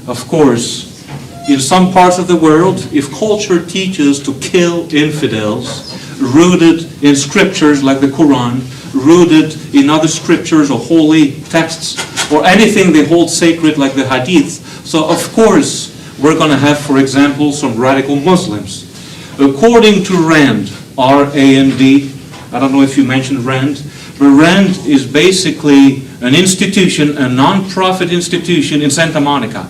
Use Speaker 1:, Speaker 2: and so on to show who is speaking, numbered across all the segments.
Speaker 1: Of course, in some parts of the world, if culture teaches to kill infidels, rooted in scriptures like the Quran, rooted in other scriptures or holy texts, or anything they hold sacred like the Hadith, so of course we're going to have, for example, some radical Muslims. According to RAND, R-A-N-D, I don't know if you mentioned RAND, but RAND is basically an institution, a non-profit institution in Santa Monica.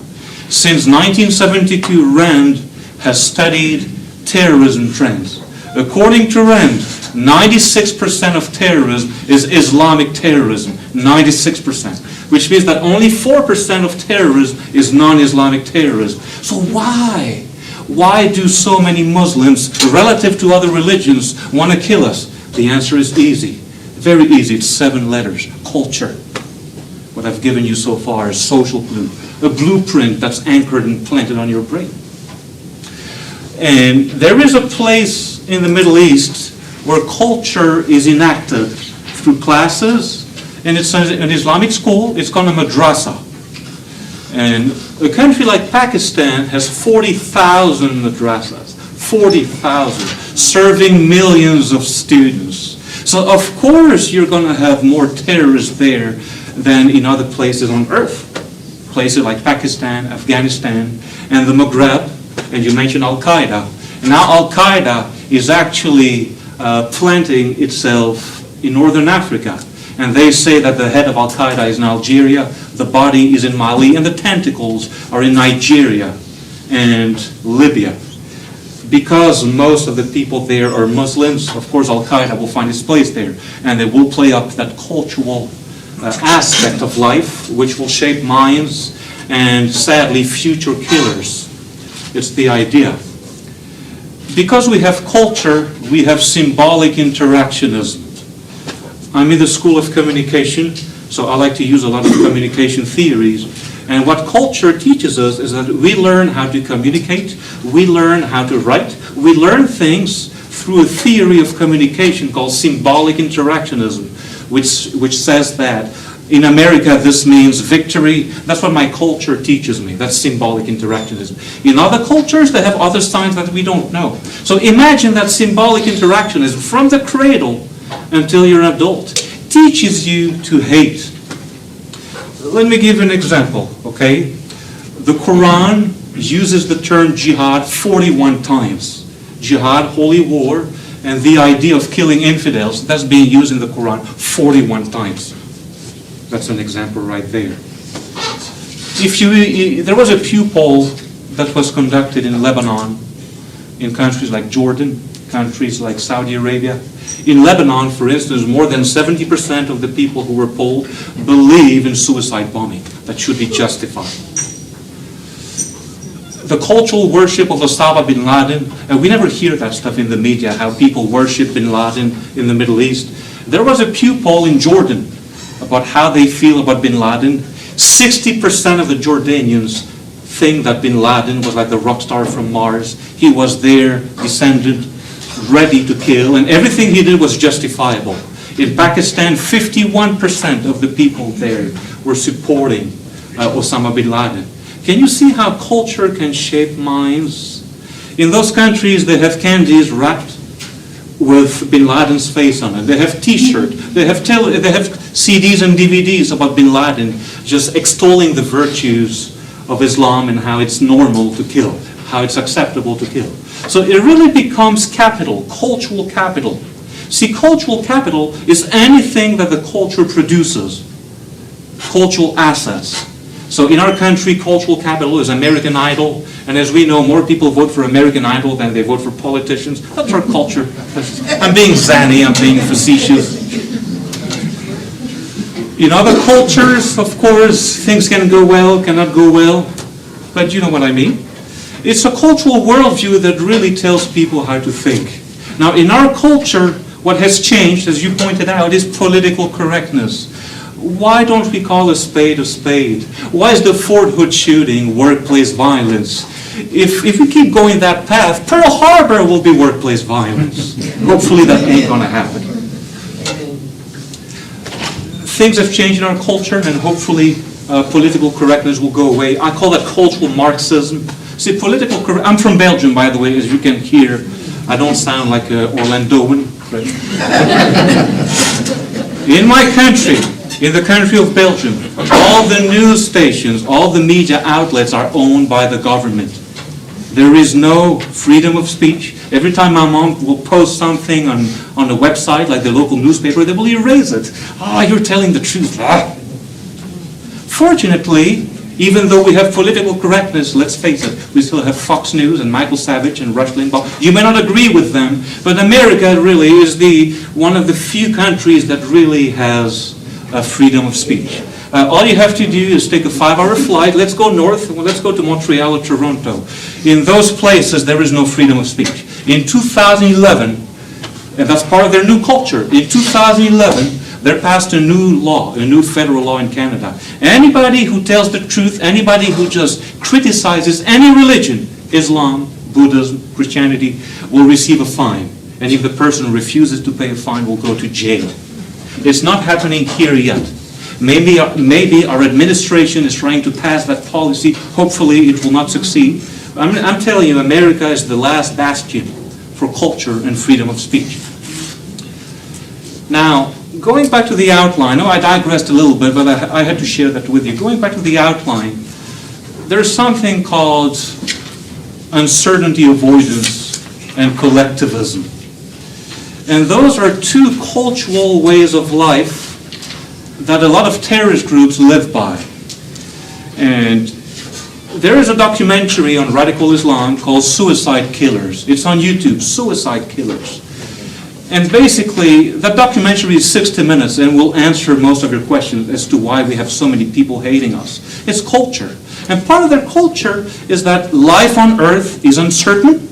Speaker 1: Since 1972, RAND has studied terrorism trends. According to RAND, 96% of terrorism is Islamic terrorism, 96%, which means that only 4% of terrorism is non-Islamic terrorism. So why? Why do so many Muslims, relative to other religions, want to kill us? The answer is easy, very easy. It's 7 letters, culture. What I've given you so far is social glue, a blueprint that's anchored and planted on your brain. And there is a place in the Middle East where culture is enacted through classes, and it's an Islamic school. It's called a madrasa. And a country like Pakistan has 40,000 madrasas, 40,000, serving millions of students. So of course you're going to have more terrorists there than in other places on earth. Places like Pakistan, Afghanistan, and the Maghreb, and you mentioned Al-Qaeda. And now Al-Qaeda is actually planting itself in northern Africa. And they say that the head of Al-Qaeda is in Algeria, the body is in Mali, and the tentacles are in Nigeria and Libya. Because most of the people there are Muslims, of course Al-Qaeda will find its place there, and they will play up that cultural aspect of life, which will shape minds and, sadly, future killers. It's the idea. Because we have culture, we have symbolic interactionism. I'm in the School of Communication, so I like to use a lot of communication theories. And what culture teaches us is that we learn how to communicate, we learn how to write, we learn things through a theory of communication called symbolic interactionism, which says that in America this means victory. That's what my culture teaches me. That's symbolic interactionism. In other cultures, they have other signs that we don't know. So imagine that symbolic interactionism from the cradle until you're an adult teaches you to hate. Let me give you an example, okay? The Quran uses the term jihad 41 times. Jihad, holy war, and the idea of killing infidels, that's being used in the Quran 41 times. That's an example right there. There was a Pew poll that was conducted in Lebanon, in countries like Jordan, countries like Saudi Arabia. In Lebanon, for instance, more than 70% of the people who were polled believe in suicide bombing. That should be justified. The cultural worship of Osama bin Laden, and we never hear that stuff in the media, how people worship bin Laden in the Middle East. There was a Pew poll in Jordan about how they feel about bin Laden. 60% of the Jordanians think that bin Laden was like the rock star from Mars. He was their descendant, ready to kill, and everything he did was justifiable. In Pakistan, 51% of the people there were supporting Osama bin Laden. Can you see how culture can shape minds? In those countries, they have candies wrapped with bin Laden's face on it. They have T-shirts, they have CDs and DVDs about bin Laden, just extolling the virtues of Islam and how it's normal to kill, how it's acceptable to kill. So it really becomes capital, cultural capital. See, cultural capital is anything that the culture produces, cultural assets. So in our country, cultural capital is American Idol, and as we know, more people vote for American Idol than they vote for politicians. That's our culture. I'm being zany, I'm being facetious. In other cultures, of course, things can go well, cannot go well, but you know what I mean. It's a cultural worldview that really tells people how to think. Now, in our culture, what has changed, as you pointed out, is political correctness. Why don't we call a spade a spade? Why is the Fort Hood shooting workplace violence? If we keep going that path, Pearl Harbor will be workplace violence. Hopefully that ain't going to happen. Things have changed in our culture, and hopefully political correctness will go away. I call that cultural Marxism. See, I'm from Belgium, by the way, as you can hear. I don't sound like an Orlandoan. Right? In my country, in the country of Belgium, all the news stations, all the media outlets are owned by the government. There is no freedom of speech. Every time my mom will post something on a website, like the local newspaper, they will erase it. You're telling the truth. Fortunately, even though we have political correctness, let's face it, we still have Fox News and Michael Savage and Rush Limbaugh. You may not agree with them, but America really is one of the few countries that really has freedom of speech. All you have to do is take a 5-hour flight. Let's go north. Let's go to Montreal or Toronto. In those places, there is no freedom of speech. In 2011, and that's part of their new culture, in 2011, they passed a new law, a new federal law in Canada. Anybody who tells the truth, anybody who just criticizes any religion, Islam, Buddhism, Christianity, will receive a fine. And if the person refuses to pay a fine, will go to jail. It's not happening here yet. Maybe our administration is trying to pass that policy. Hopefully it will not succeed. I'm telling you, America is the last bastion for culture and freedom of speech. Now, going back to the outline, I digressed a little bit, but I had to share that with you. Going back to the outline, there's something called uncertainty avoidance and collectivism. And those are two cultural ways of life that a lot of terrorist groups live by. And there is a documentary on radical Islam called Suicide Killers. It's on YouTube, Suicide Killers. And basically, that documentary is 60 minutes and will answer most of your questions as to why we have so many people hating us. It's culture. And part of their culture is that life on earth is uncertain.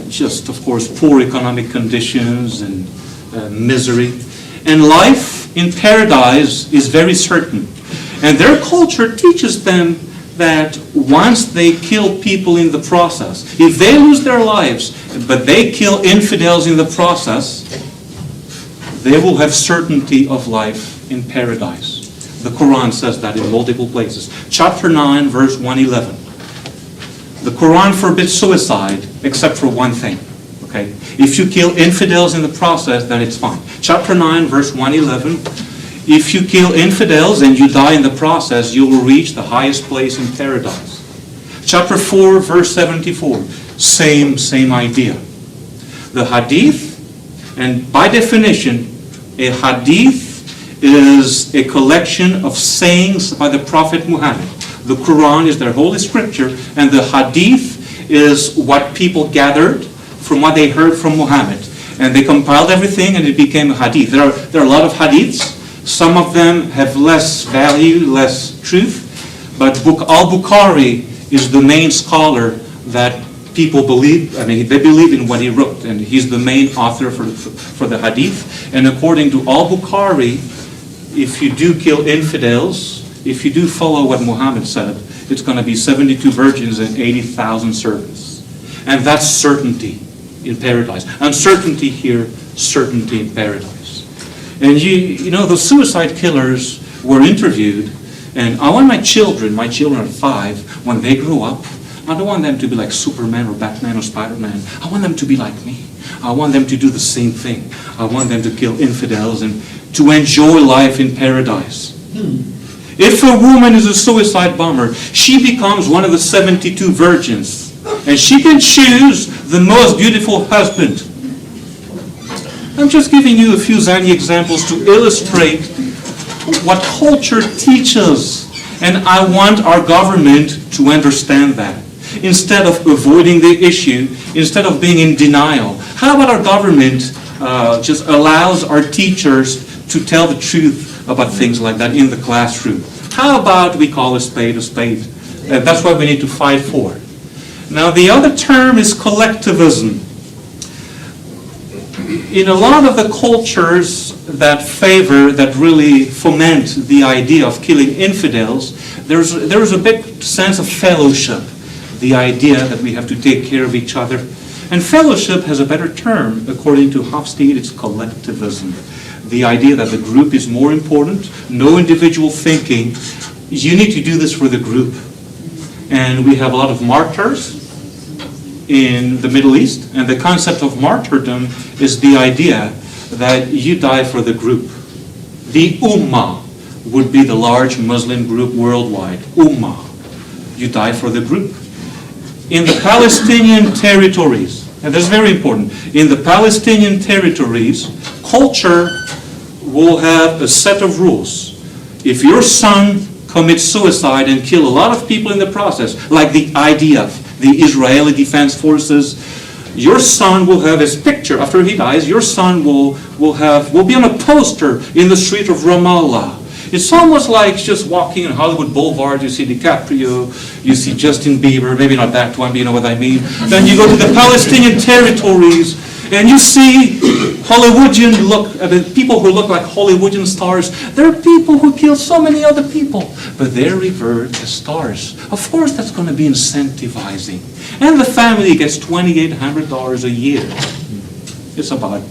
Speaker 1: Just, of course, poor economic conditions and misery. And life in paradise is very certain. And their culture teaches them that once they kill people in the process, if they lose their lives, but they kill infidels in the process, they will have certainty of life in paradise. The Quran says that in multiple places. Chapter 9, verse 111. The Quran forbids suicide except for one thing. Okay? If you kill infidels in the process, then it's fine. Chapter 9, verse 111. If you kill infidels and you die in the process, you will reach the highest place in paradise. Chapter 4, verse 74. Same idea. The hadith, and by definition, a hadith is a collection of sayings by the Prophet Muhammad. The Quran is their holy scripture, and the hadith is what people gathered from what they heard from Muhammad. And they compiled everything and it became a hadith. There are a lot of hadiths. Some of them have less value, less truth. But Al-Bukhari is the main scholar that people believe. I mean, they believe in what he wrote. And he's the main author for the hadith. And according to Al-Bukhari, if you do kill infidels, if you do follow what Muhammad said, it's going to be 72 virgins and 80,000 servants. And that's certainty in paradise. Uncertainty here, certainty in paradise. And you know, the suicide killers were interviewed, and I want my children are 5, when they grow up, I don't want them to be like Superman or Batman or Spider-Man. I want them to be like me. I want them to do the same thing. I want them to kill infidels and to enjoy life in paradise. If a woman is a suicide bomber, she becomes one of the 72 virgins. And she can choose the most beautiful husband. I'm just giving you a few zany examples to illustrate what culture teaches. And I want our government to understand that. Instead of avoiding the issue, instead of being in denial, how about our government just allows our teachers to tell the truth about things like that in the classroom? How about we call a spade a spade? That's what we need to fight for. Now, the other term is collectivism. In a lot of the cultures that really foment the idea of killing infidels, there's a big sense of fellowship. The idea that we have to take care of each other. And fellowship has a better term. According to Hofstede, it's collectivism. the idea that the group is more important, no individual thinking. You need to do this for the group. And we have a lot of martyrs in the Middle East, and the concept of martyrdom is the idea that you die for the group. The Ummah would be the large Muslim group worldwide. Ummah. You die for the group. In the Palestinian territories, and that's very important, in the Palestinian territories, culture will have a set of rules. If your son commits suicide and kill a lot of people in the process, like the IDF, the Israeli Defense Forces, your son will have his picture after he dies. Your son will be on a poster in the street of Ramallah. It's almost like just walking on Hollywood Boulevard. You see DiCaprio, you see Justin Bieber, maybe not that one, but you know what I mean. Then you go to the Palestinian territories, and you see Hollywoodian people who look like Hollywoodian stars. There are people who kill so many other people, but they're revered as stars. Of course, that's going to be incentivizing. And the family gets $2,800 a year. It's about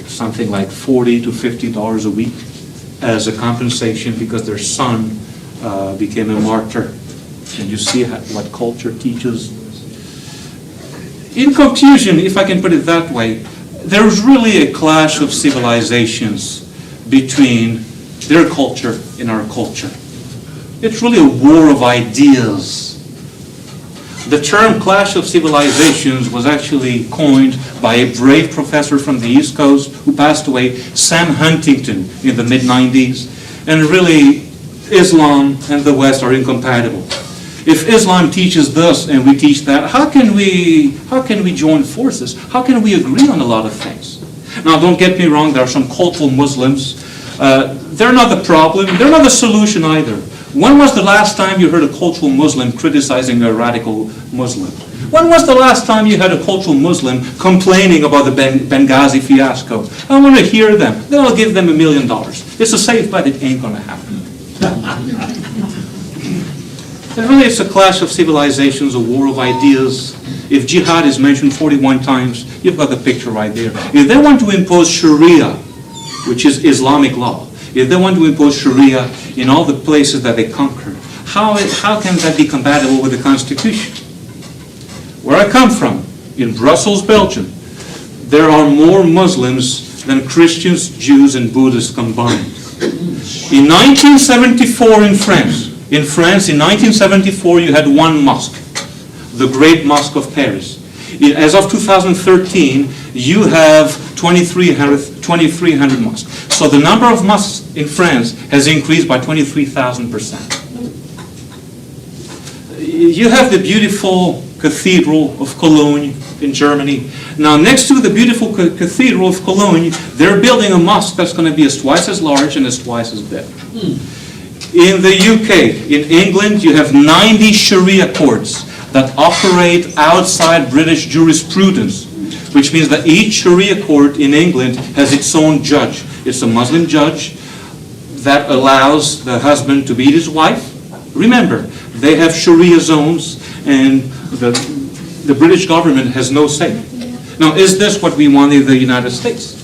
Speaker 1: something like $40 to $50 a week as a compensation because their son became a martyr. And you see what culture teaches. In conclusion, if I can put it that way, there's really a clash of civilizations between their culture and our culture. It's really a war of ideas. The term clash of civilizations was actually coined by a brave professor from the East Coast who passed away, Sam Huntington, in the mid-90s. And really, Islam and the West are incompatible. If Islam teaches this and we teach that, how can we join forces? How can we agree on a lot of things? Now, don't get me wrong, there are some cultural Muslims. They're not the problem. They're not the solution either. When was the last time you heard a cultural Muslim criticizing a radical Muslim? When was the last time you had a cultural Muslim complaining about the Benghazi fiasco? I want to hear them. Then I'll give them $1 million. It's a safe bet, it ain't going to happen. And really, it's a clash of civilizations, a war of ideas. If jihad is mentioned 41 times, you've got the picture right there. If they want to impose Sharia, which is Islamic law, if they want to impose Sharia in all the places that they conquered, how can that be compatible with the Constitution? Where I come from, in Brussels, Belgium, there are more Muslims than Christians, Jews, and Buddhists combined. In 1974 in France, in 1974 you had one mosque, the Great Mosque of Paris. As of 2013, you have 2,300 mosques. So the number of mosques in France has increased by 23,000%. You have the beautiful Cathedral of Cologne in Germany. Now, next to the beautiful Cathedral of Cologne, they're building a mosque that's going to be twice as large and twice as big. In the UK, in England, you have 90 Sharia courts that operate outside British jurisprudence, which means that each Sharia court in England has its own judge. It's a Muslim judge that allows the husband to beat his wife. Remember, they have Sharia zones, and the British government has no say. Now, is this what we want in the United States?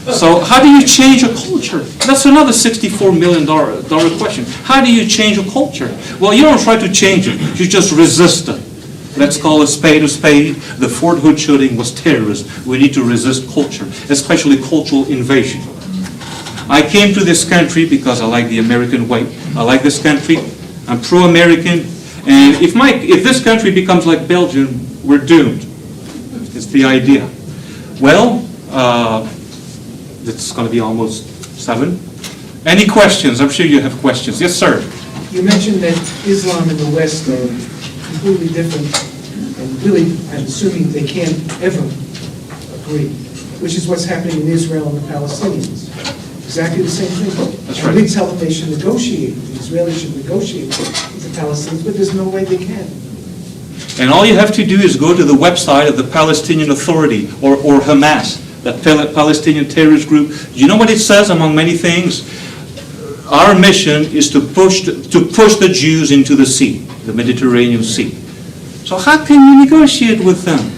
Speaker 1: So how do you change a culture? That's another $64 million question. How do you change a culture? Well, you don't try to change it. You just resist it. Let's call a spade a spade. The Fort Hood shooting was terrorism. We need to resist culture, especially cultural invasion. I came to this country because I like the American way. I like this country. I'm pro-American. And if this country becomes like Belgium, we're doomed. It's the idea. Well, it's going to be almost 7. Any questions? I'm sure you have questions. Yes, sir.
Speaker 2: You mentioned that Islam and the West are completely different, and really, I'm assuming they can't ever agree, which is what's happening in Israel and the Palestinians. Exactly the same thing.
Speaker 1: That's
Speaker 2: and
Speaker 1: right.
Speaker 2: we tell them they should negotiate. The Israelis should negotiate with the Palestinians, but there's no way they can.
Speaker 1: And all you have to do is go to the website of the Palestinian Authority or Hamas, that Palestinian terrorist group. You know what it says among many things? Our mission is to push the Jews into the sea, the Mediterranean Sea. So how can you negotiate with them?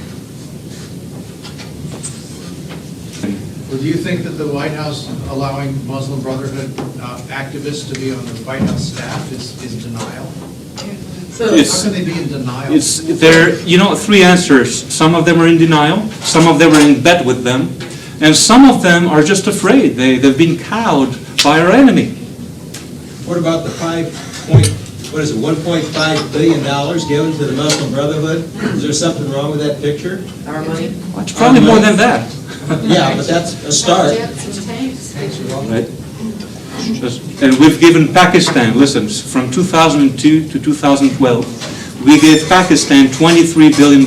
Speaker 3: Well, do you think that the White House allowing Muslim Brotherhood activists to be on the White House staff is denial? How can they be in denial?
Speaker 1: It's there. You know, three answers. Some of them are in denial. Some of them are in bed with them, and some of them are just afraid. They've been cowed by our enemy.
Speaker 4: What about the $1.5 billion given to the Muslim Brotherhood? Is there something wrong with that picture?
Speaker 5: Our money?
Speaker 1: Well, it's probably more than that.
Speaker 4: Yeah, but that's a start.
Speaker 5: Jets and tanks.
Speaker 1: Right? And we've given Pakistan, listen, from 2002 to 2012, we gave Pakistan $23 billion.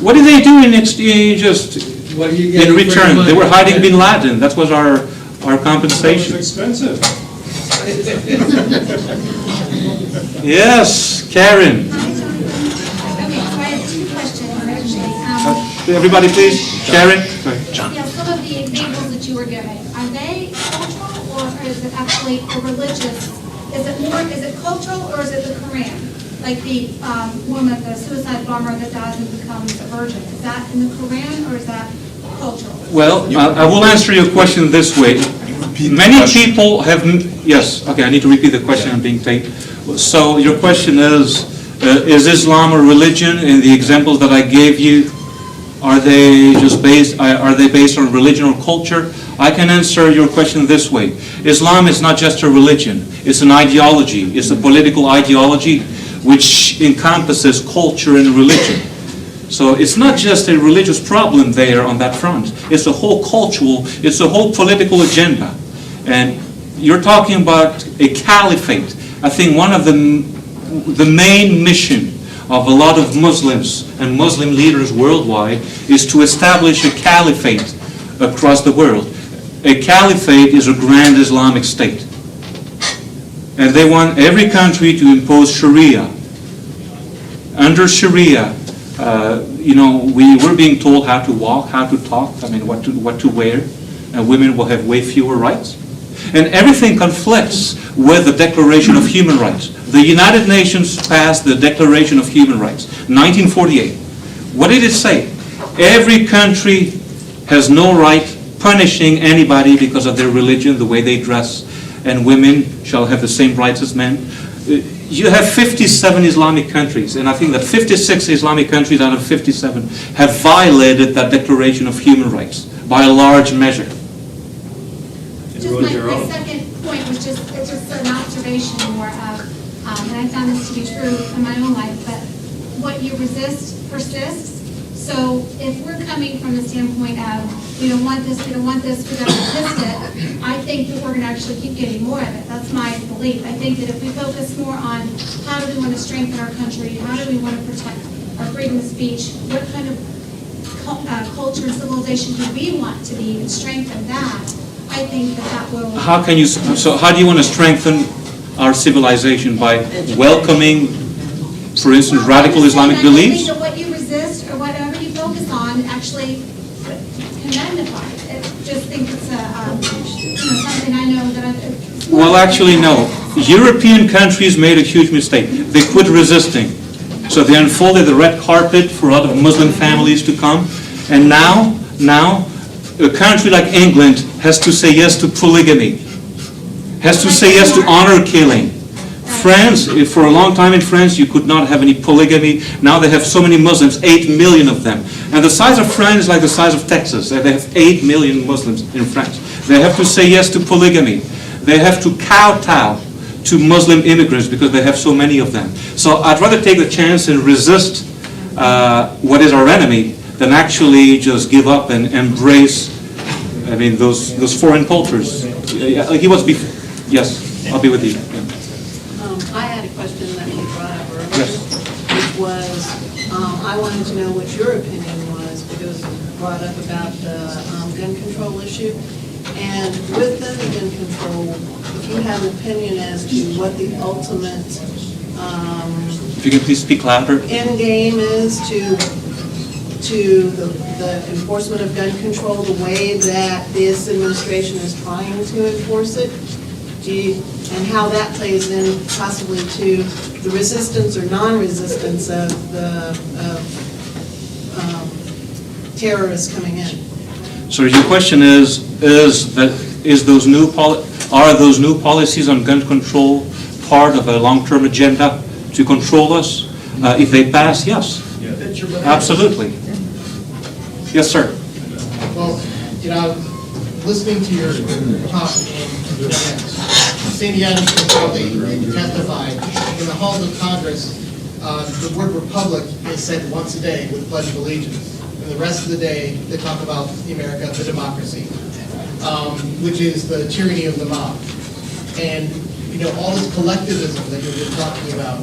Speaker 1: What did they do in exchange,
Speaker 4: What do you get
Speaker 1: in
Speaker 4: for your
Speaker 1: return?
Speaker 4: money?
Speaker 1: They were hiding Bin Laden. That was our compensation.
Speaker 6: expensive.
Speaker 1: Yes, Karen.
Speaker 7: Okay, so I have two questions, actually.
Speaker 1: Everybody please. Karen?
Speaker 7: Yeah, some of the examples that you were giving, are they cultural or is it actually a religious? Is it cultural or is it the Quran? Like the woman, the suicide bomber that dies and becomes a virgin. Is that in the Quran or is that cultural?
Speaker 1: Well, I will answer your question this way. Many people have, yes, okay, I need to repeat the question, I'm being taped. So your question is Islam a religion? And the examples that I gave you, are they based on religion or culture? I can answer your question this way. Islam is not just a religion, it's an ideology, it's a political ideology which encompasses culture and religion. So it's not just a religious problem there on that front. It's a whole cultural, it's a whole political agenda. And you're talking about a caliphate. I think one of the main mission of a lot of Muslims and Muslim leaders worldwide is to establish a caliphate across the world. A caliphate is a grand Islamic state. And they want every country to impose Sharia. Under Sharia, we're being told how to walk, how to talk, what to wear, and women will have way fewer rights. And everything conflicts with the Declaration of Human Rights. The United Nations passed the Declaration of Human Rights, 1948. What did it say? Every country has no right punishing anybody because of their religion, the way they dress, and women shall have the same rights as men. You have 57 Islamic countries, and I think that 56 Islamic countries out of 57 have violated that Declaration of Human Rights by a large measure.
Speaker 7: Just my second point was just an observation more of, and I found this to be true in my own life, but what you resist persists. So if we're coming from the standpoint of, we don't want this, we don't want this, we gotta resist it, I think that we're gonna actually keep getting more of it. That's my belief. I think that if we focus more on how do we want to strengthen our country, how do we want to protect our freedom of speech, what kind of culture and civilization do we want to be, and strengthen that, I think that will...
Speaker 1: How do you want to strengthen our civilization? By welcoming, for instance, radical Islamic beliefs?
Speaker 7: I think that what you resist or whatever you focus on actually can magnify it. I just think it's something I know that
Speaker 1: Well, actually, no. European countries made a huge mistake. They quit resisting. So they unfolded the red carpet for a lot of Muslim families to come. And now, a country like England has to say yes to polygamy, has to say yes to honor killing. France, for a long time in France, you could not have any polygamy. Now they have so many Muslims, 8 million of them. And the size of France is like the size of Texas. They have 8 million Muslims in France. They have to say yes to polygamy. They have to kowtow to Muslim immigrants because they have so many of them. So I'd rather take the chance and resist what is our enemy than actually just give up and embrace, those foreign cultures. He was yes, I'll be with you. Yeah.
Speaker 5: I had a question that you brought up earlier,
Speaker 1: Yes.
Speaker 5: which was, I wanted to know what your opinion was, because it was brought up about the gun control issue. And with the gun control, if you have an opinion as to what the ultimate
Speaker 1: If you can please speak louder.
Speaker 5: end game is to the enforcement of gun control, the way that this administration is trying to enforce it, and how that plays in possibly to the resistance or non-resistance of the terrorists coming in.
Speaker 1: So your question are those new policies on gun control part of a long-term agenda to control us? If they pass, yes, absolutely. Yes, sir.
Speaker 6: Well, listening to your talk and Sandy Adams probably testified in the halls of Congress, the word republic is said once a day with Pledge of Allegiance. And the rest of the day, they talk about America, the democracy, which is the tyranny of the mob. And, all this collectivism that you've been talking about,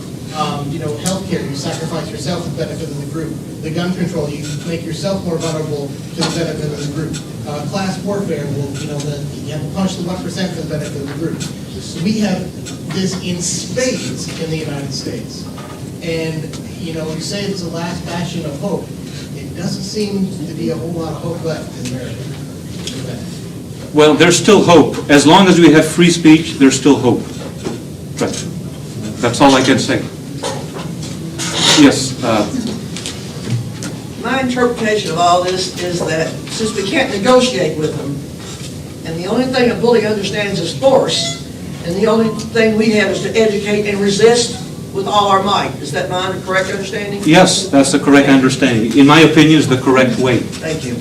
Speaker 6: healthcare, you sacrifice yourself for the benefit of the group. The gun control, you make yourself more vulnerable to the benefit of the group. Class warfare, you have to punish the 1% for the benefit of the group. So we have this in spades in the United States. And, you say it's the last bastion of hope. It doesn't seem to be a whole lot of hope left in America.
Speaker 1: Well, there's still hope. As long as we have free speech, there's still hope. Right. That's all I can say. Yes.
Speaker 8: My interpretation of all this is that since we can't negotiate with them, and the only thing a bully understands is force, and the only thing we have is to educate and resist with all our might. Is that my correct understanding?
Speaker 1: Yes, that's the correct understanding. In my opinion, is the correct way.
Speaker 8: Thank you.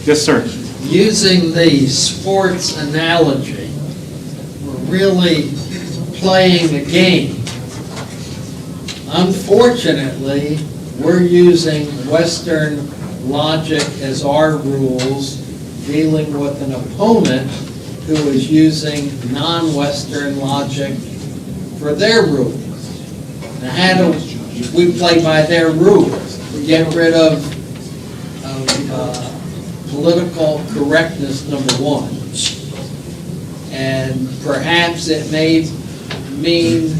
Speaker 1: Yes, sir.
Speaker 9: Using the sports analogy, we're really playing a game. Unfortunately, we're using Western logic as our rules, dealing with an opponent who is using non-Western logic for their rules. Now, how do we play by their rules? We get rid of political correctness, number one. And perhaps it may mean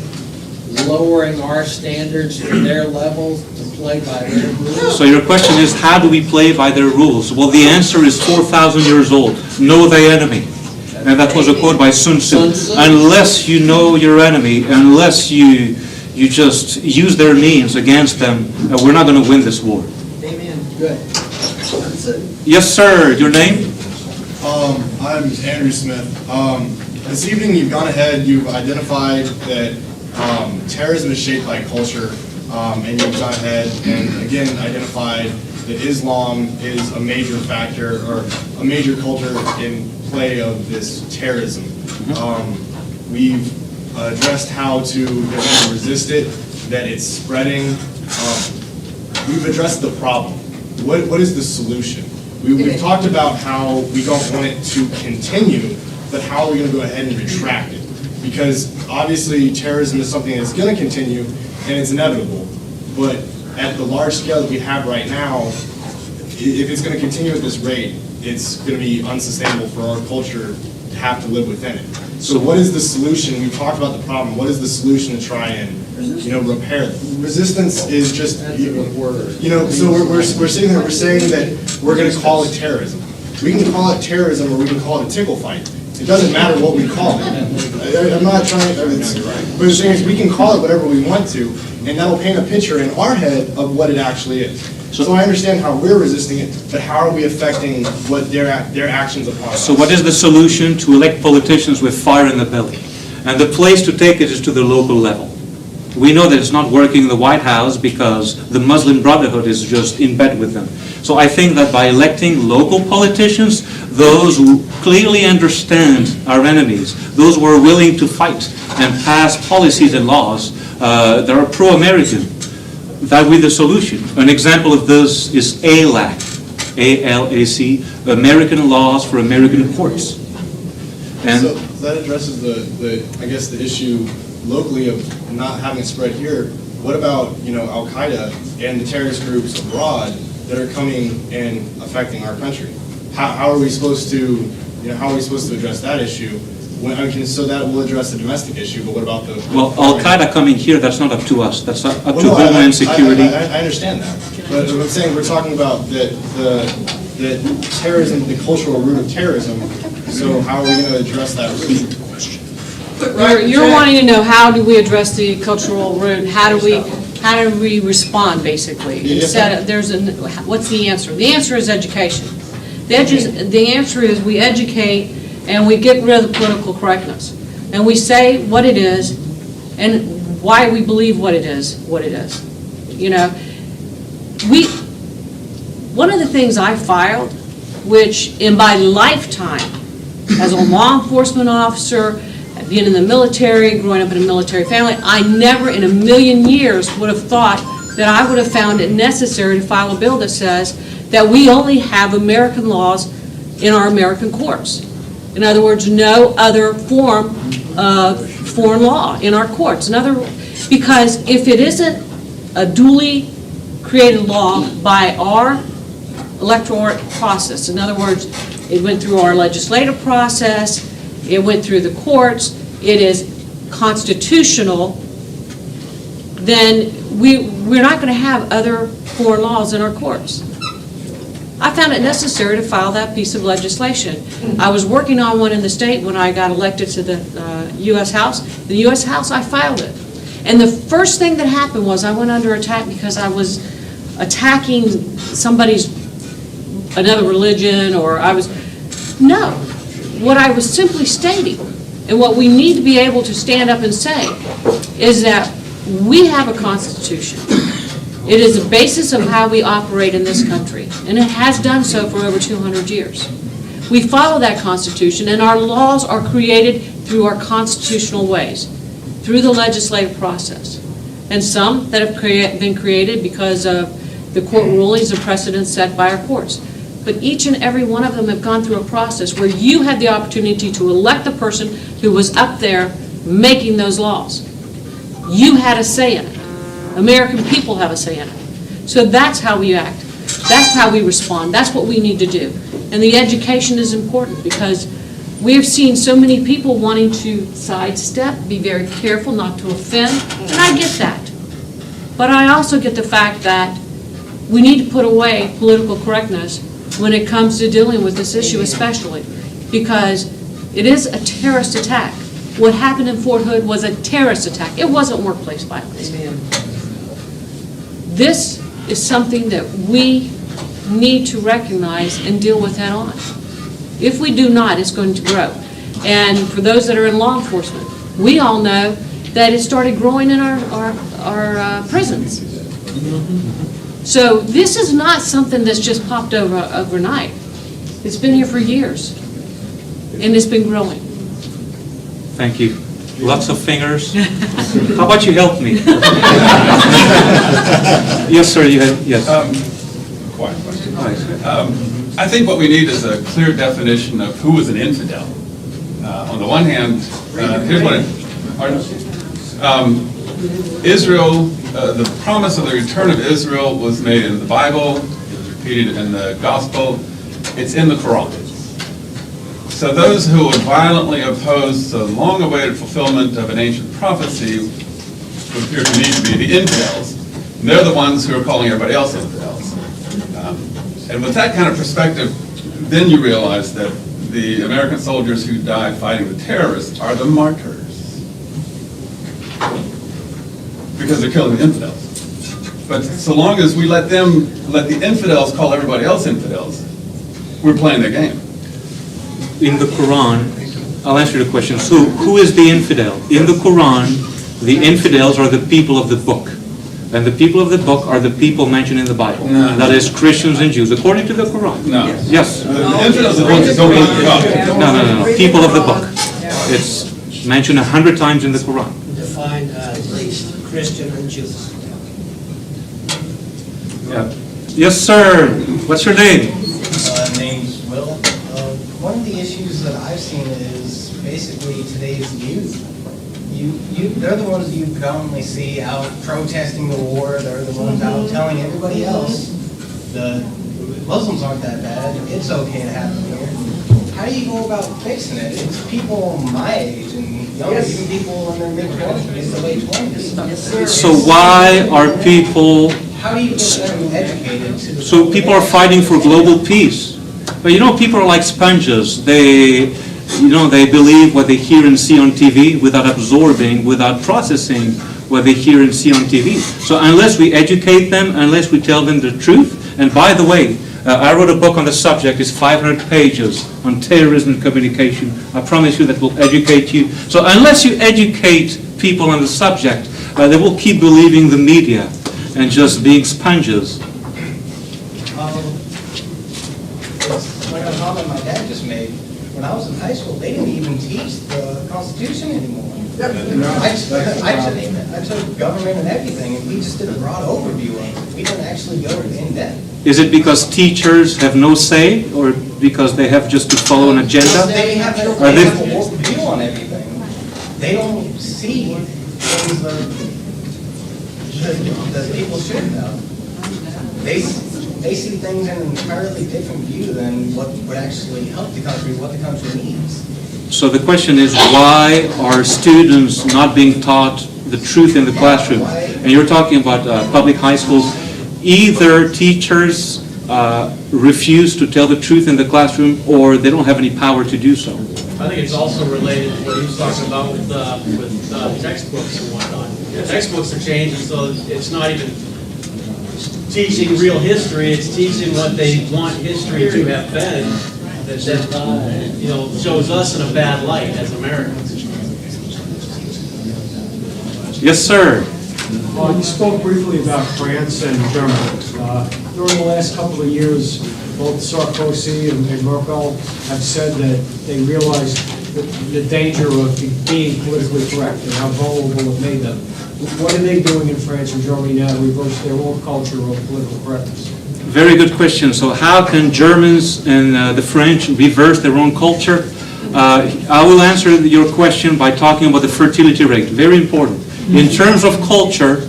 Speaker 9: lowering our standards to their levels to play by their rules.
Speaker 1: So your question is, how do we play by their rules? Well, the answer is 4,000 years old. Know thy enemy. And that was a quote by Sun Tzu. Unless you know your enemy, unless you just use their means against them, we're not going to win this war.
Speaker 8: Amen. Good.
Speaker 1: Yes, sir. Your name?
Speaker 10: I'm Andrew Smith. This evening you've gone ahead, you've identified that terrorism is shaped by culture, and you've gone ahead and again identified that Islam is a major factor or a major culture in play of this terrorism. We've addressed how to resist it, that it's spreading. We've addressed the problem. What is the solution? We've talked about how we don't want it to continue, but how are we going to go ahead and retract it? Because obviously terrorism is something that's going to continue and it's inevitable. But at the large scale that we have right now, if it's going to continue at this rate, it's going to be unsustainable for our culture to have to live within it. So what is the solution? We've talked about the problem. What is the solution to try and repair it? Resistance is just, so we're sitting there, we're saying that we're going to call it terrorism. We can call it terrorism or we can call it a tickle fight. It doesn't matter what we call it. I'm not trying, but the thing is we can call it whatever we want to, and that'll paint a picture in our head of what it actually is. So I understand how we're resisting it, but how are we affecting what their actions upon us?
Speaker 1: So what is the solution? To elect politicians with fire in the belly. And the place to take it is to the local level. We know that it's not working in the White House because the Muslim Brotherhood is just in bed with them. So I think that by electing local politicians, those who clearly understand our enemies, those who are willing to fight and pass policies and laws that are pro-American, that will be the solution. An example of this is ALAC, A-L-A-C, American Laws for American Courts. And
Speaker 10: so that addresses I guess the issue locally of not having it spread here. What about, Al-Qaeda and the terrorist groups abroad that are coming and affecting our country? How are we supposed to, address that issue? So that will address the domestic issue, but what about the...
Speaker 1: Well, Al-Qaeda coming here, that's not up to us. That's up to Homeland Security.
Speaker 10: I understand that. But I'm saying we're talking about the terrorism, the cultural root of terrorism. So how are we going to address that root?
Speaker 11: You're wanting to know how do we address the cultural root? How do we respond, basically?
Speaker 10: Yes,
Speaker 11: What's the answer? The answer is education. The answer is we educate and we get rid of the political correctness. And we say what it is and why we believe what it is. You know, one of the things I filed, which in my lifetime as a law enforcement officer, being in the military, growing up in a military family, I never in a million years would have thought that I would have found it necessary to file a bill that says that we only have American laws in our American courts. In other words, no other form of foreign law in our courts. Because if it isn't a duly created law by our electoral process, in other words, it went through our legislative process, it went through the courts, it is constitutional, then we're not going to have other foreign laws in our courts. I found it necessary to file that piece of legislation. I was working on one in the state when I got elected to the U.S. House. The U.S. House, I filed it. And the first thing that happened was I went under attack because I was attacking another religion, or no. What I was simply stating, and what we need to be able to stand up and say, is that we have a constitution. It is the basis of how we operate in this country, and it has done so for over 200 years. We follow that constitution, and our laws are created through our constitutional ways, through the legislative process. And some that have been created because of the court rulings and precedents set by our courts. But each and every one of them have gone through a process where you had the opportunity to elect the person who was up there making those laws. You had a say in it. American people have a say in it. So that's how we act. That's how we respond. That's what we need to do. And the education is important because we have seen so many people wanting to sidestep, be very careful not to offend, and I get that. But I also get the fact that we need to put away political correctness when it comes to dealing with this issue especially, because it is a terrorist attack. What happened in Fort Hood was a terrorist attack. It wasn't workplace violence. This is something that we need to recognize and deal with head on. If we do not, it's going to grow. And for those that are in law enforcement, we all know that it started growing in our prisons. So this is not something that's just popped over overnight. It's been here for years, and it's been growing.
Speaker 1: Thank you. Lots of fingers. How about you help me? Yes, sir, you had, yes.
Speaker 12: Quiet question. I think what we need is a clear definition of who is an infidel. On the one hand, here's what Israel, the promise of the return of Israel was made in the Bible, it was repeated in the Gospel, it's in the Quran. So those who would violently oppose the long-awaited fulfillment of an ancient prophecy would appear to me to be the infidels. And they're the ones who are calling everybody else infidels. And with that kind of perspective, then you realize that the American soldiers who die fighting the terrorists are the martyrs. Because they're killing the infidels. But so long as we let the infidels call everybody else infidels, we're playing their game.
Speaker 1: In the Quran, I'll answer the question. So who is the infidel? In the Quran, the infidels are the people of the book. And the people of the book are the people mentioned in the Bible.
Speaker 12: No.
Speaker 1: That is Christians and Jews, according to the Quran.
Speaker 12: No.
Speaker 1: Yes.
Speaker 12: The infidels are the ones that don't believe in God.
Speaker 1: No. People of the book. It's mentioned 100 times in the Quran.
Speaker 13: Define at least Christian and Jews.
Speaker 1: Yeah. Yes, sir. What's your name?
Speaker 14: Name's Will. One of the issues that I've seen is basically today's youth. They're the ones you predominantly see out protesting the war. They're the ones out telling everybody else the Muslims aren't that bad. It's okay to have them here. How do you go about fixing it? It's people my age and younger, even people in their mid-20s, to late 20s.
Speaker 1: So why are people...
Speaker 14: How do you get them educated to the...
Speaker 1: So people are fighting for global peace. But you know, people are like sponges. They believe what they hear and see on TV without absorbing, without processing what they hear and see on TV. So unless we educate them, unless we tell them the truth, and by the way, I wrote a book on the subject. It's 500 pages on terrorism and communication. I promise you that will educate you. So unless you educate people on the subject, they will keep believing the media and just being sponges.
Speaker 14: It's like a comment my dad just made. When I was in high school, they didn't even teach the Constitution anymore. I took government and everything, and we just did a broad overview of it. We didn't actually go in depth.
Speaker 1: Is it because teachers have no say, or because they have just to follow an agenda?
Speaker 14: They have a view on everything. They don't see things that people should know. They see things in an entirely different view than what would actually help the country, what the country needs.
Speaker 1: So the question is, why are students not being taught the truth in the classroom? And you're talking about public high schools. Either teachers refuse to tell the truth in the classroom, or they don't have any power to do so.
Speaker 15: I think it's also related to what he was talking about with textbooks and whatnot. The textbooks are changing, so it's not even teaching real history, it's teaching what they want history to have been, that you know, shows us in a bad light as Americans.
Speaker 1: Yes, sir.
Speaker 16: You spoke briefly about France and Germany. During the last couple of years, both Sarkozy and Merkel have said that they realized the danger of being politically correct and how vulnerable it made them. What are they doing in France and Germany now to reverse their own culture of political correctness?
Speaker 1: Very good question. So how can Germans and the French reverse their own culture? I will answer your question by talking about the fertility rate. Very important. In terms of culture,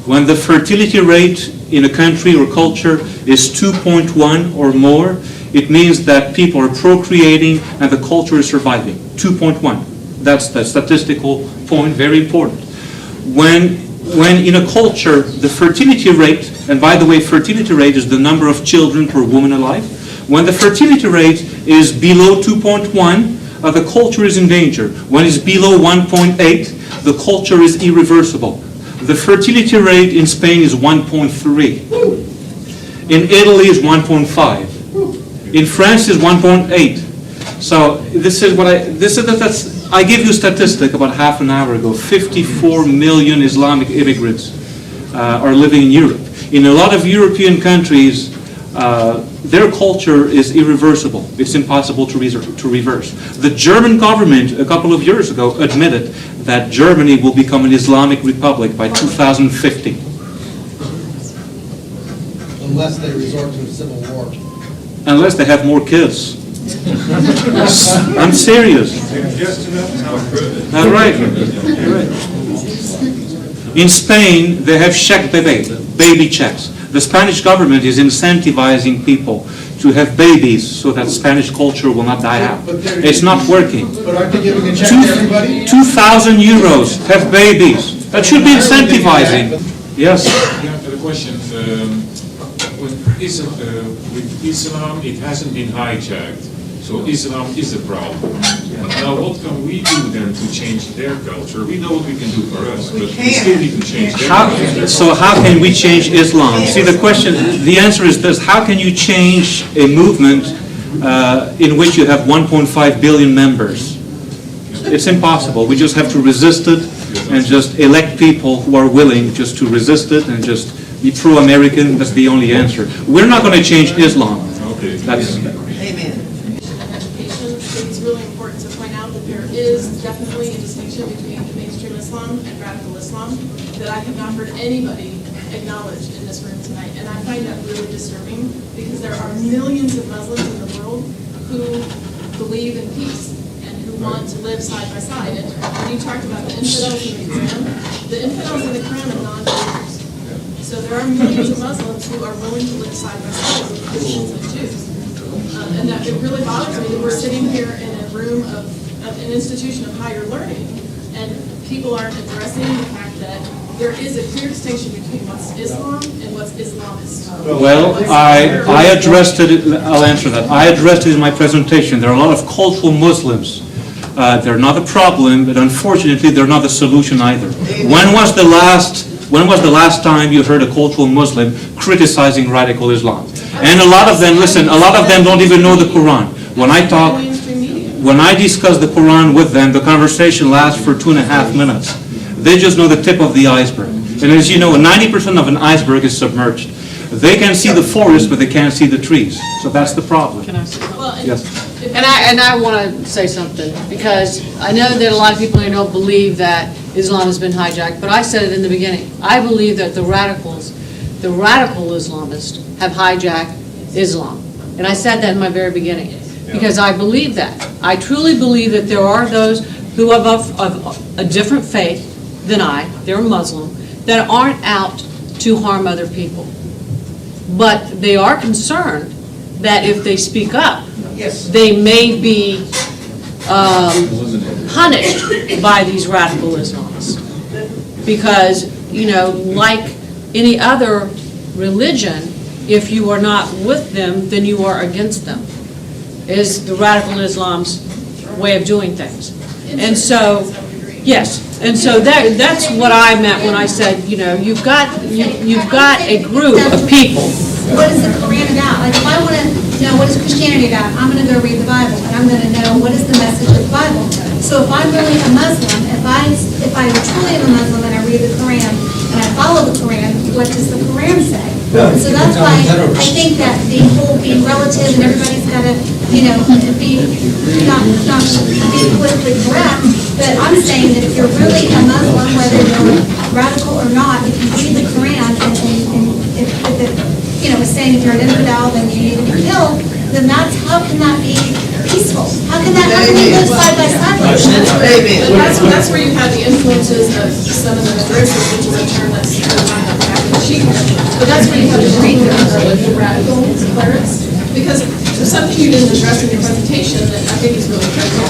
Speaker 1: when the fertility rate in a country or culture is 2.1 or more, it means that people are procreating and the culture is surviving. 2.1. That's the statistical point, very important. When in a culture, the fertility rate, and by the way, fertility rate is the number of children per woman alive. When the fertility rate is below 2.1, the culture is in danger. When it's below 1.8, the culture is irreversible. The fertility rate in Spain is 1.3. In Italy is 1.5. In France is 1.8. So this is what I gave you a statistic about half an hour ago. 54 million Islamic immigrants are living in Europe. In a lot of European countries, their culture is irreversible. It's impossible to reverse. The German government, a couple of years ago, admitted that Germany will become an Islamic republic by 2050.
Speaker 6: Unless they resort to a civil war.
Speaker 1: Unless they have more kids. I'm serious. All right. In Spain, they have check baby checks. The Spanish government is incentivizing people to have babies so that Spanish culture will not die out. It's not working.
Speaker 6: But aren't they giving a check to everybody?
Speaker 1: 2,000 euros, have babies. That should be incentivizing. Yes.
Speaker 17: Yeah, the question, with Islam, it hasn't been hijacked. So Islam is a problem. Now what can we do then to change their culture? We know what we can do for us, but we still need to change their culture.
Speaker 1: So how can we change Islam? See, the answer is this: how can you change a movement in which you have 1.5 billion members? It's impossible. We just have to resist it and just elect people who are willing just to resist it and just be pro-American. That's the only answer. We're not going to change Islam.
Speaker 17: Okay.
Speaker 8: Amen.
Speaker 18: It's really important to point out that there is definitely a distinction between mainstream Islam and radical Islam that I have not heard anybody acknowledge in this room tonight. And I find that really disturbing because there are millions of Muslims in the world who believe in peace and who want to live side by side. And when you talked about the infidels in the Quran, the infidels in the Quran are non-believers. So there are millions of Muslims who are willing to live side by side with Christians and Jews. And that it really bothers me that we're sitting here in a room of an institution of higher learning, and people aren't addressing the fact that there is a clear distinction between what's Islam and what's Islamist.
Speaker 1: Well, I addressed it. I'll answer that. I addressed it in my presentation. There are a lot of cultural Muslims. They're not a problem, but unfortunately, they're not the solution either. When was the last time you heard a cultural Muslim criticizing radical Islam? And a lot of them, listen, a lot of them don't even know the Quran. When I talk, when I discuss the Quran with them, the conversation lasts for 2.5 minutes. They just know the tip of the iceberg. And as you know, 90% of an iceberg is submerged. They can see the forest, but they can't see the trees. So that's the problem.
Speaker 11: Can I say something?
Speaker 1: Yes.
Speaker 11: And I want to say something, because I know that a lot of people here don't believe that Islam has been hijacked, but I said it in the beginning. I believe that the radical Islamists have hijacked Islam. And I said that in my very beginning, because I believe that. I truly believe that there are those who are of a different faith than they're Muslim, that aren't out to harm other people. But they are concerned that if they speak up, they may be punished by these radical Islamists. Because, you know, like any other religion, if you are not with them, then you are against them, is the radical Islam's way of doing things. And so, yes, and so that's what I meant when I said, you know, you've got a group of people.
Speaker 7: What is the Quran about? Like, if I want to know what is Christianity about, I'm going to go read the Bible, and I'm going to know what is the message of the Bible. So if I'm really a Muslim, if I truly am a Muslim and I read the Quran and I follow the Quran, what does the Quran say? So that's why I think that the whole being relative and everybody's got to, you know, be not be politically correct. But I'm saying that if you're really a Muslim, whether you're radical or not, if you read the Quran and if it, you know, is saying if you're an infidel, then you need to be killed, then how can that be peaceful? How can they live side by side like that?
Speaker 18: That's where you have the influences of some of the madrasas, which is a term that's back in the sheet. But that's where you have the street radical clerics. Because something you didn't address in your presentation that I think is really critical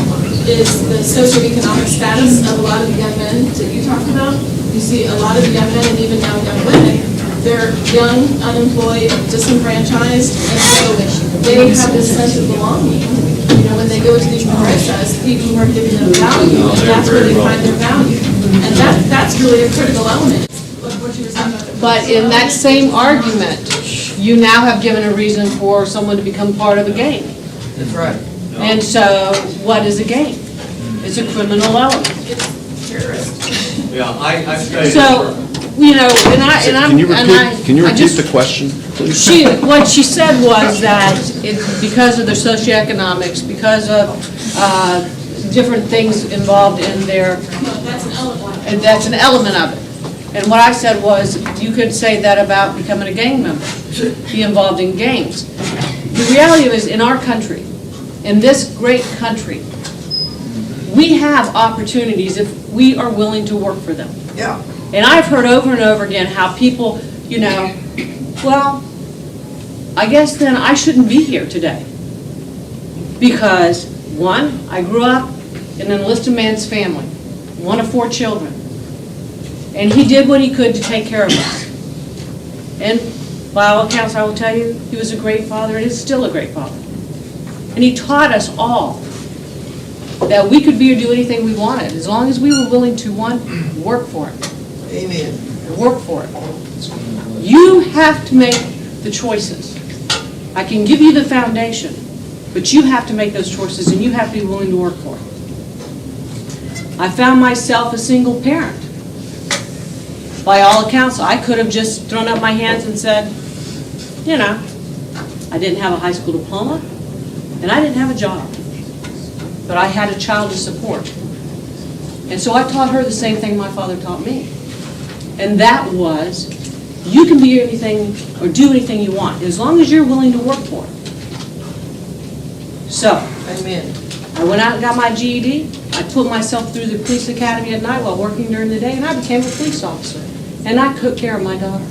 Speaker 18: is the socioeconomic status of a lot of the young men that you talked about. You see a lot of the young men and even now young women, they're young, unemployed, disenfranchised, and so they have this sense of belonging. You know, when they go to these madrasas, people are giving them value, and that's where they find their value. And that's really a critical element.
Speaker 11: But in that same argument, you now have given a reason for someone to become part of a gang.
Speaker 8: That's right.
Speaker 11: And so, what is a gang? It's a criminal element.
Speaker 18: It's terrorist.
Speaker 19: Yeah, I've studied.
Speaker 11: So, you know,
Speaker 20: Can you repeat the question, please?
Speaker 11: What she said was that because of their socioeconomics, because of different things involved in their, and that's an element of it. And what I said was, you could say that about becoming a gang member, be involved in gangs. The reality is, in our country, in this great country, we have opportunities if we are willing to work for them.
Speaker 8: Yeah.
Speaker 11: And I've heard over and over again how people, you know, well, I guess then I shouldn't be here today. Because, one, I grew up in an enlisted man's family, one of 4 children. And he did what he could to take care of us. And by all accounts, I will tell you, he was a great father and is still a great father. And he taught us all that we could be or do anything we wanted, as long as we were willing to, one, work for it.
Speaker 8: Amen.
Speaker 11: Work for it. You have to make the choices. I can give you the foundation, but you have to make those choices and you have to be willing to work for it. I found myself a single parent. By all accounts, I could have just thrown up my hands and said, you know, I didn't have a high school diploma and I didn't have a job, but I had a child to support. And so I taught her the same thing my father taught me. And that was, you can be anything or do anything you want, as long as you're willing to work for it. So,
Speaker 8: Amen.
Speaker 11: I went out and got my GED. I put myself through the police academy at night while working during the day, and I became a police officer. And I took care of my daughter.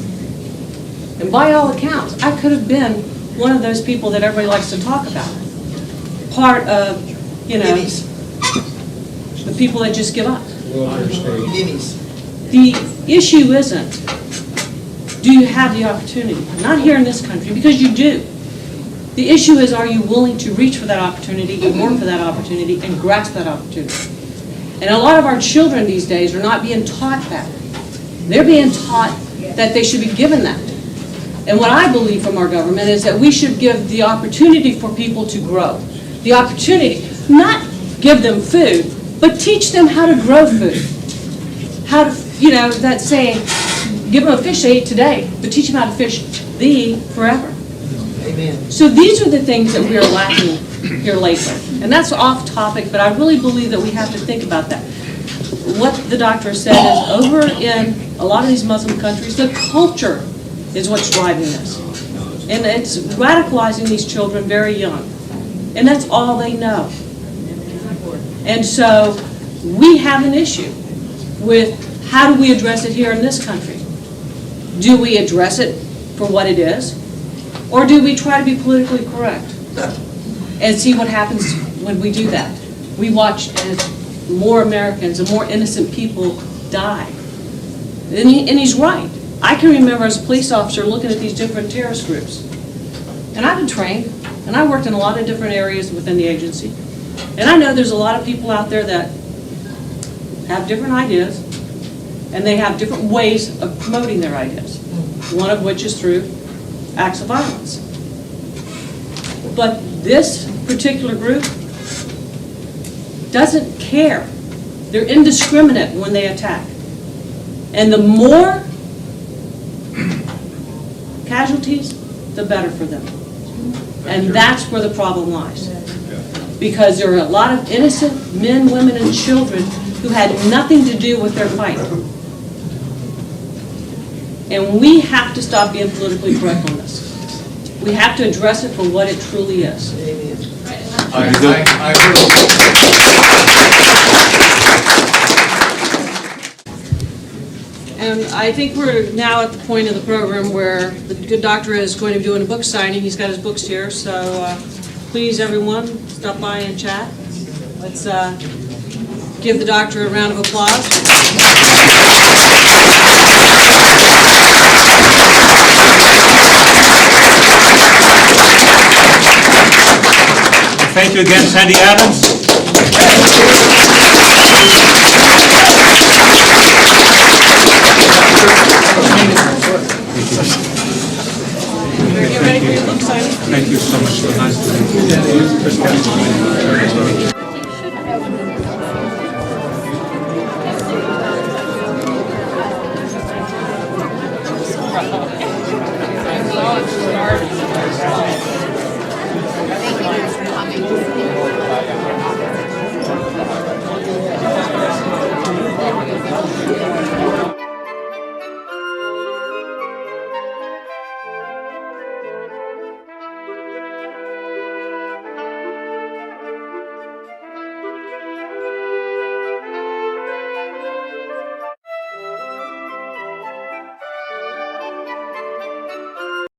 Speaker 11: And by all accounts, I could have been one of those people that everybody likes to talk about. Part of, you know, the people that just give up. The issue isn't, do you have the opportunity? Not here in this country, because you do. The issue is, are you willing to reach for that opportunity and work for that opportunity and grasp that opportunity? And a lot of our children these days are not being taught that. They're being taught that they should be given that. and what I believe from our government is that we should give the opportunity for people to grow. The opportunity, not give them food, but teach them how to grow food. How to, that saying, give them a fish they eat today, but teach them how to fish thee forever.
Speaker 8: Amen.
Speaker 11: So these are the things that we are lacking here lately. And that's off topic, but I really believe that we have to think about that. What the doctor said is over in a lot of these Muslim countries, the culture is what's driving this. And it's radicalizing these children very young. And that's all they know. And so we have an issue with how do we address it here in this country? Do we address it for what it is? Or do we try to be politically correct? And see what happens when we do that. We watch as more Americans and more innocent people die. And he's right. I can remember as a police officer looking at these different terrorist groups. And I've been trained, and I worked in a lot of different areas within the agency. And I know there's a lot of people out there that have different ideas, and they have different ways of promoting their ideas, one of which is through acts of violence. But this particular group doesn't care. They're indiscriminate when they attack. And the more casualties, the better for them. And that's where the problem lies. Because there are a lot of innocent men, women, and children who had nothing to do with their fight. And we have to stop being politically correct on this. We have to address it for what it truly is. And I think we're now at the point of the program where the good doctor is going to be doing a book signing. He's got his books here, so please, everyone, stop by and chat. Let's give the doctor a round of applause.
Speaker 1: Thank you again, Sandy Adams.
Speaker 11: You ready for your book signing?
Speaker 1: Thank you so much. Nice to meet you.